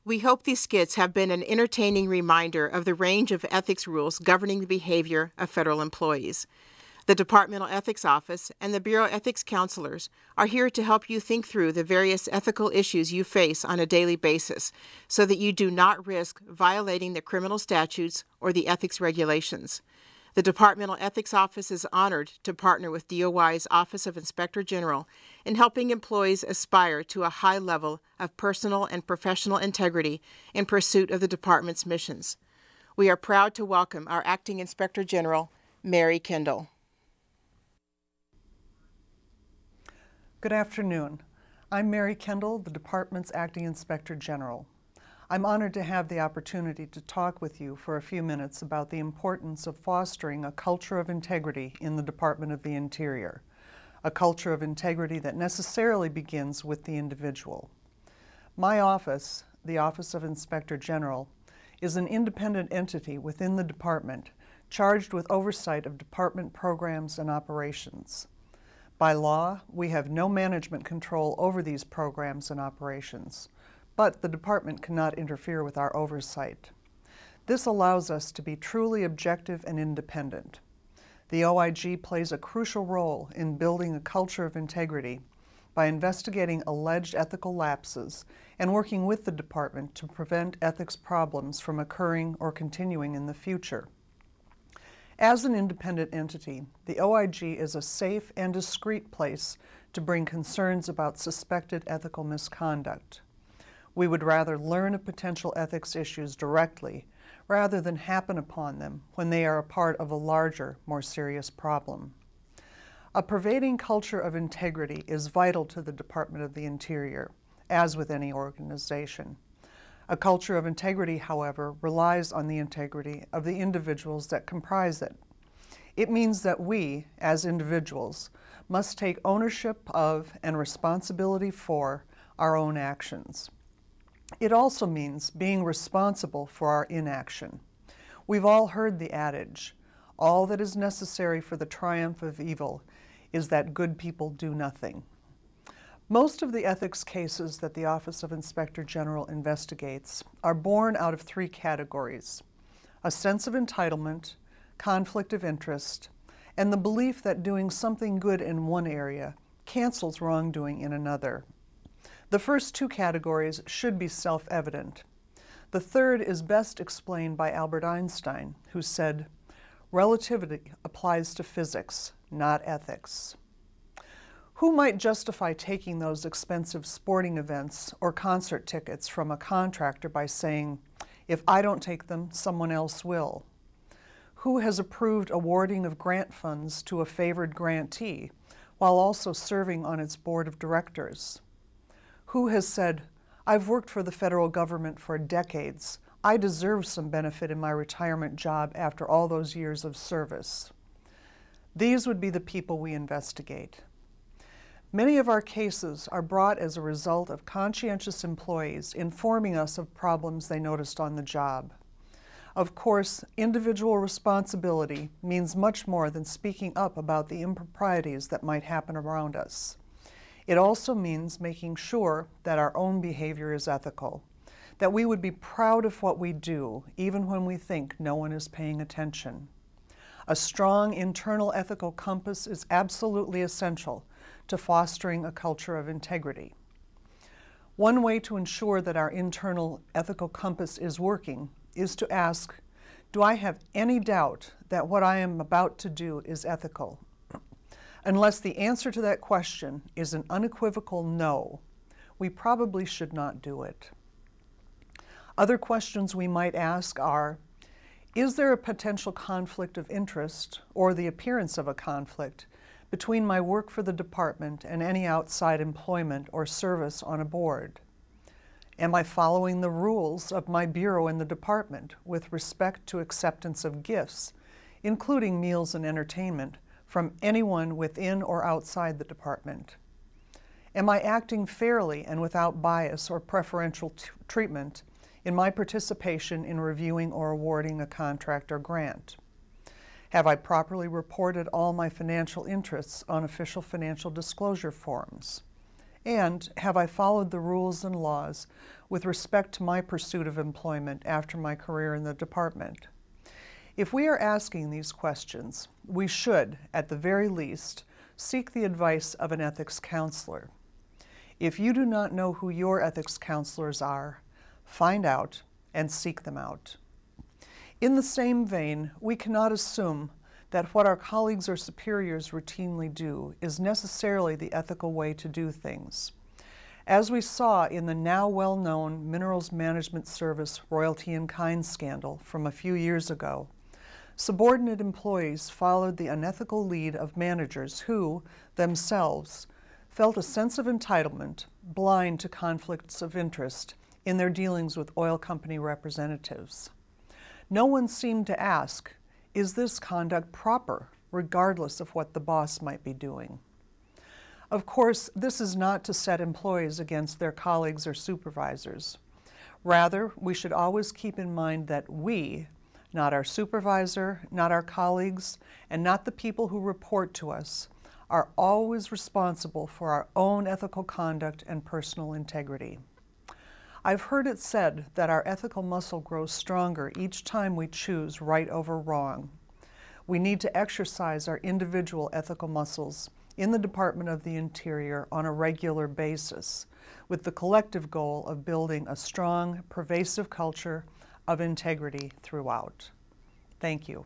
We hope these skits have been an entertaining reminder of the range of ethics rules governing the behavior of federal employees. The Departmental Ethics Office and the Bureau Ethics Counselors are here to help you think through the various ethical issues you face on a daily basis so that you do not risk violating the criminal statutes or the ethics regulations. The Departmental Ethics Office is honored to partner with DOI's Office of Inspector General in helping employees aspire to a high level of personal and professional integrity in pursuit of the department's missions. We are proud to welcome our Acting Inspector General, Mary Kendall. Good afternoon. I'm Mary Kendall, the department's Acting Inspector General. I'm honored to have the opportunity to talk with you for a few minutes about the importance of fostering a culture of integrity in the Department of the Interior, a culture of integrity that necessarily begins with the individual. My office, the Office of Inspector General, is an independent entity within the department charged with oversight of department programs and operations. By law, we have no management control over these programs and operations, but the department cannot interfere with our oversight. This allows us to be truly objective and independent. The OIG plays a crucial role in building a culture of integrity by investigating alleged ethical lapses and working with the department to prevent ethics problems from occurring or continuing in the future. As an independent entity, the OIG is a safe and discreet place to bring concerns about suspected ethical misconduct. We would rather learn of potential ethics issues directly rather than happen upon them when they are a part of a larger, more serious problem. A pervading culture of integrity is vital to the Department of the Interior, as with any organization. A culture of integrity, however, relies on the integrity of the individuals that comprise it. It means that we, as individuals, must take ownership of and responsibility for our own actions. It also means being responsible for our inaction. We've all heard the adage, all that is necessary for the triumph of evil is that good people do nothing. Most of the ethics cases that the Office of Inspector General investigates are born out of three categories: a sense of entitlement, conflict of interest, and the belief that doing something good in one area cancels wrongdoing in another. The first two categories should be self-evident. The third is best explained by Albert Einstein, who said, "Relativity applies to physics, not ethics." Who might justify taking those expensive sporting events or concert tickets from a contractor by saying, "If I don't take them, someone else will"? Who has approved awarding of grant funds to a favored grantee while also serving on its board of directors? Who has said, "I've worked for the federal government for decades. I deserve some benefit in my retirement job after all those years of service"? These would be the people we investigate. Many of our cases are brought as a result of conscientious employees informing us of problems they noticed on the job. Of course, individual responsibility means much more than speaking up about the improprieties that might happen around us. It also means making sure that our own behavior is ethical, that we would be proud of what we do, even when we think no one is paying attention. A strong internal ethical compass is absolutely essential to fostering a culture of integrity. One way to ensure that our internal ethical compass is working is to ask, do I have any doubt that what I am about to do is ethical? Unless the answer to that question is an unequivocal no, we probably should not do it. Other questions we might ask are, is there a potential conflict of interest or the appearance of a conflict between my work for the department and any outside employment or service on a board? Am I following the rules of my bureau in the department with respect to acceptance of gifts, including meals and entertainment, from anyone within or outside the department? Am I acting fairly and without bias or preferential treatment in my participation in reviewing or awarding a contract or grant? Have I properly reported all my financial interests on official financial disclosure forms? And have I followed the rules and laws with respect to my pursuit of employment after my career in the department? If we are asking these questions, we should, at the very least, seek the advice of an ethics counselor. If you do not know who your ethics counselors are, find out and seek them out. In the same vein, we cannot assume that what our colleagues or superiors routinely do is necessarily the ethical way to do things. As we saw in the now well-known Minerals Management Service royalty in kind scandal from a few years ago, subordinate employees followed the unethical lead of managers who, themselves, felt a sense of entitlement, blind to conflicts of interest in their dealings with oil company representatives. No one seemed to ask, is this conduct proper, regardless of what the boss might be doing? Of course, this is not to set employees against their colleagues or supervisors. Rather, we should always keep in mind that we, not our supervisor, not our colleagues, and not the people who report to us, are always responsible for our own ethical conduct and personal integrity. I've heard it said that our ethical muscle grows stronger each time we choose right over wrong. We need to exercise our individual ethical muscles in the Department of the Interior on a regular basis, with the collective goal of building a strong, pervasive culture of integrity throughout. Thank you.